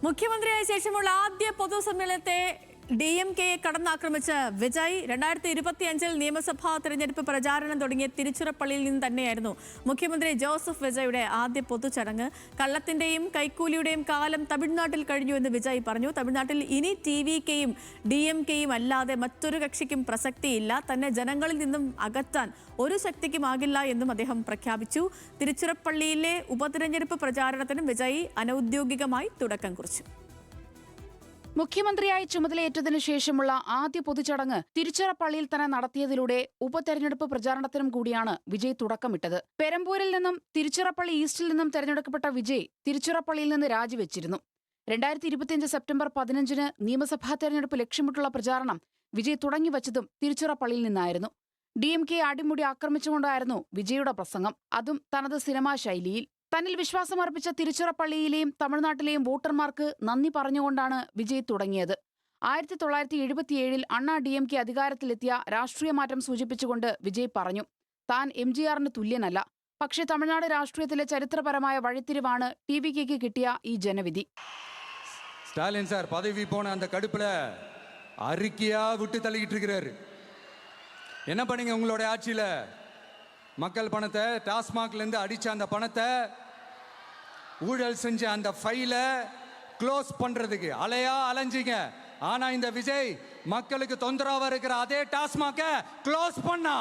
മുഖ്യമന്ത്രിയായ ശേഷമുള്ള ആദ്യ പൊതുസമ്മേളനത്തെ DMK-യെ കടന്നാക്രമിച്ച വിജയ് 2025 നിയമസഭാ തെരഞ്ഞെടുപ്പ് പ്രചാരണം തുടങ്ങിയ തിരുച്ചിറപ്പള്ളിയിൽ നിന്ന് തന്നെയായിരുന്നു മുഖ്യമന്ത്രി ജോസഫ് വിജയുടെ ആദ്യ പൊതുചടങ്ങ്. കള്ളത്തിന്റെയും കൈക്കൂലിയുടെയും കാലം തമിഴ്നാട്ടിൽ കഴിഞ്ഞു എന്ന് വിജയ് പറഞ്ഞു. തമിഴ്നാട്ടിൽ ഇനി TVK-യും DMK-യും അല്ലാതെ മറ്റൊരു കക്ഷിക്കും പ്രസക്തിയില്ല. തന്നെ ജനങ്ങളിൽ നിന്നും അകറ്റാൻ ഒരു ശക്തിക്കുമാകില്ല എന്നും അദ്ദേഹം പ്രഖ്യാപിച്ചു. തിരുച്ചിറപ്പള്ളിയിലെ ഉപതെരഞ്ഞെടുപ്പ് പ്രചാരണത്തിനും വിജയ് അനൌദ്യോഗികമായി തുടക്കം കുറിച്ചു. മുഖ്യമന്ത്രിയായി ചുമതലയേറ്റതിനു ശേഷമുള്ള ആദ്യ പൊതുചടങ്ങ് തിരുച്ചിറപ്പള്ളിയിൽ തന്നെ നടത്തിയതിലൂടെ ഉപതെരഞ്ഞെടുപ്പ് പ്രചാരണത്തിനും കൂടിയാണ് വിജയ് തുടക്കമിട്ടത്. പെരമ്പൂരിൽ നിന്നും തിരുച്ചിറപ്പള്ളി ഈസ്റ്റിൽ നിന്നും തെരഞ്ഞെടുക്കപ്പെട്ട വിജയ് തിരുച്ചിറപ്പള്ളിയിൽ നിന്ന് രാജിവെച്ചിരുന്നു. 2025 സെപ്റ്റംബർ 15 നിയമസഭാ തെരഞ്ഞെടുപ്പ് ലക്ഷ്യമിട്ടുള്ള പ്രചാരണം വിജയ് തുടങ്ങിവച്ചതും തിരുച്ചിറപ്പള്ളിയിൽ നിന്നായിരുന്നു. DMK അടിമുടി ആക്രമിച്ചുകൊണ്ടായിരുന്നു വിജയുടെ പ്രസംഗം, അതും തനത് സിനിമാ ശൈലിയിൽ. തന്നിൽ വിശ്വാസമർപ്പിച്ച തിരുച്ചിറപ്പള്ളിയിലെയും തമിഴ്നാട്ടിലെയും വോട്ടർമാർക്ക് നന്ദി പറഞ്ഞുകൊണ്ടാണ് വിജയ് തുടങ്ങിയത്. 1977 അണ്ണാ DMK അധികാരത്തിലെത്തിയ രാഷ്ട്രീയ മാറ്റം സൂചിപ്പിച്ചുകൊണ്ട് വിജയ് പറഞ്ഞു, താൻ MGR-ന് തുല്യനല്ല, പക്ഷേ തമിഴ്നാട് രാഷ്ട്രീയത്തിലെ ചരിത്രപരമായ വഴിത്തിരിവാണ് TVK-ക്ക് കിട്ടിയ ഈ ജനവിധി. സ്റ്റാലിൻ സാർ പദവി പോണ அந்த கடுப்புல அறிக்கையா விட்டு தள்ளிட்டு இருக்கிறாரு. என்ன பண்ணீங்க உங்களோட ஆட்சியில? மக்கள் பணத்தை டாஸ்மாக்ல இருந்து அடிச்ச அந்த பணத்தை ஊழல் செஞ்ச அந்த ஃபைலை க்ளோஸ் பண்றதுக்கு அலையா அலைஞ்சிங்க. ஆனா இந்த விஜய் மக்களுக்கு தொந்தரவா இருக்கிற அதே டாஸ்மாக்க க்ளோஸ் பண்ணா.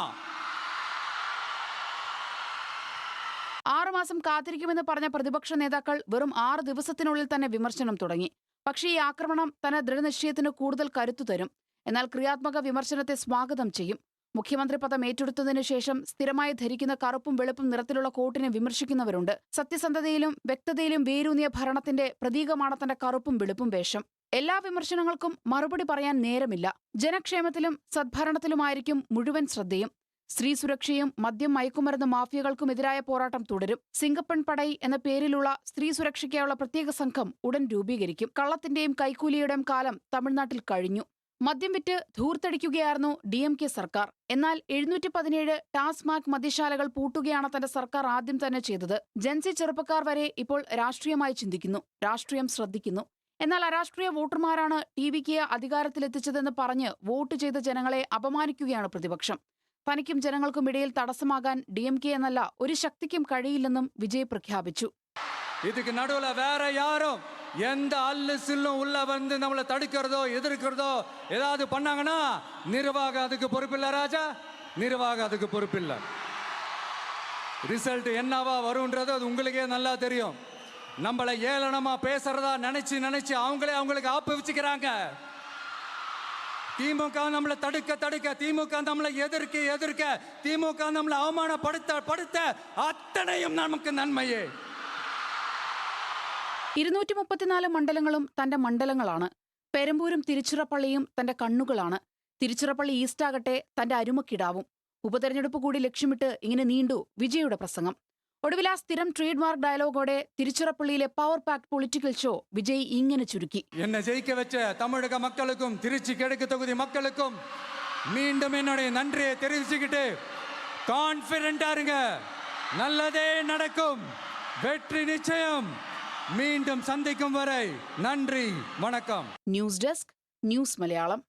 6 മാസം കാത്തിരിക്കുമെന്ന് പറഞ്ഞ പ്രതിപക്ഷ നേതാക്കൾ വെറും 6 ദിവസത്തിനുള്ളിൽ തന്നെ വിമർശനം തുടങ്ങി. പക്ഷേ ഈ ആക്രമണം തന്നെ ദൃഢനിശ്ചയത്തിന് കൂടുതൽ കരുത്തു തരും. എന്നാൽ ക്രിയാത്മക വിമർശനത്തെ സ്വാഗതം ചെയ്യും. മുഖ്യമന്ത്രി പദം ഏറ്റെടുത്തതിനു ശേഷം സ്ഥിരമായി ധരിക്കുന്ന കറുപ്പും വെളുപ്പും നിറത്തിലുള്ള കോട്ടിനെ വിമർശിക്കുന്നവരുണ്ട്. സത്യസന്ധതയിലും വ്യക്തതയിലും വേരൂന്നിയ ഭരണത്തിന്റെ പ്രതീകമാണ് തന്റെ കറുപ്പും വെളുപ്പും വേഷം. എല്ലാ വിമർശനങ്ങൾക്കും മറുപടി പറയാൻ നേരമില്ല. ജനക്ഷേമത്തിലും സദ്ഭരണത്തിലുമായിരിക്കും മുഴുവൻ ശ്രദ്ധയും. സ്ത്രീ സുരക്ഷയും മദ്യം മയക്കുമരുന്ന് മാഫിയകൾക്കുമെതിരായ പോരാട്ടം തുടരും. സിംഗപ്പൺ പടൈ എന്ന പേരിലുള്ള സ്ത്രീ സുരക്ഷയ്ക്കായുള്ള പ്രത്യേക സംഘം ഉടൻ രൂപീകരിക്കും. കള്ളത്തിന്റെയും കൈക്കൂലിയുടെയും കാലം തമിഴ്നാട്ടിൽ കഴിഞ്ഞു. മദ്യം വിറ്റ് ധൂർത്തടിക്കുകയായിരുന്നു DMK സർക്കാർ. എന്നാൽ 717 ടാസ്മാക് മദ്യശാലകൾ പൂട്ടുകയാണ് തന്റെ സർക്കാർ ആദ്യം തന്നെ ചെയ്തത്. ജൻസി ചെറുപ്പക്കാർ വരെ ഇപ്പോൾ രാഷ്ട്രീയമായി ചിന്തിക്കുന്നു, രാഷ്ട്രീയം ശ്രദ്ധിക്കുന്നു. എന്നാൽ അരാഷ്ട്രീയ വോട്ടർമാരാണ് TVK-യെ അധികാരത്തിലെത്തിച്ചതെന്ന് പറഞ്ഞ് വോട്ട് ചെയ്ത ജനങ്ങളെ അപമാനിക്കുകയാണ് പ്രതിപക്ഷം. തനിക്കും ജനങ്ങൾക്കും ഇടയിൽ തടസ്സമാകാൻ DMK എന്നല്ല ഒരു ശക്തിക്കും കഴിയില്ലെന്നും വിജയ് പ്രഖ്യാപിച്ചു. இதுக்கு நடுவுல வேற யாரும் எந்த அல்லு சில்லும் உள்ள வந்து நம்மளை தடுக்கிறதோ எதிர்க்கிறதோ ஏதாவது பண்ணாங்கன்னா நிர்வாகம் அதுக்கு பொறுப்பில்லை. ராஜா, நிர்வாகம் அதுக்கு பொறுப்பில்லை. ரிசல்ட் என்னவா வரும்ன்றது அது உங்களுக்கே நல்லா தெரியும். நம்மளை ஏளனமா பேசுறதா நினைச்சு அவங்களுக்கு ஆப்பு வச்சுக்கிறாங்க. திமுக நம்மளை தடுக்க திமுக நம்மளை எதிர்க்க திமுக நம்மளை அவமானப்படுத்த அத்தனையும் நமக்கு நன்மையே. 234 മണ്ഡലങ്ങളും തന്റെ മണ്ഡലങ്ങളാണ്. പെരമ്പൂരും തിരുച്ചിറപ്പള്ളിയും തന്റെ കണ്ണുകളാണ്. തിരുച്ചിറപ്പള്ളി ഈസ്റ്റാകട്ടെ തന്റെ അരുമക്കിടാവും. ഉപതെരഞ്ഞെടുപ്പ് കൂടി ലക്ഷ്യമിട്ട് ഇങ്ങനെ നീണ്ടു വിജയുടെ പ്രസംഗം. ഒടുവിൽ ആ സ്ഥിരം ട്രേഡ് മാർക്ക് ഡയലോഗോടെ തിരുച്ചിറപ്പള്ളിയിലെ power pact political show Vijay ഇങ്ങനെ ചുരുക്കി. എന്നെ ജയിക്ക വെച്ച തമിഴക മക്കൾക്കും തിരുച്ചി കിഴക്ക് തൊകുതി മക്കൾക്കും மீண்டும் என்னுடைய நன்றியை தெரிவிச்சுக்கிட்டு கான்ஃபிடென்ட்டா இருங்க, நல்லதே நடக்கும், வெற்றி நிச்சயம். மீண்டும் சந்திக்கும் வரை நன்றி, வணக்கம். News desk, news Malayalam.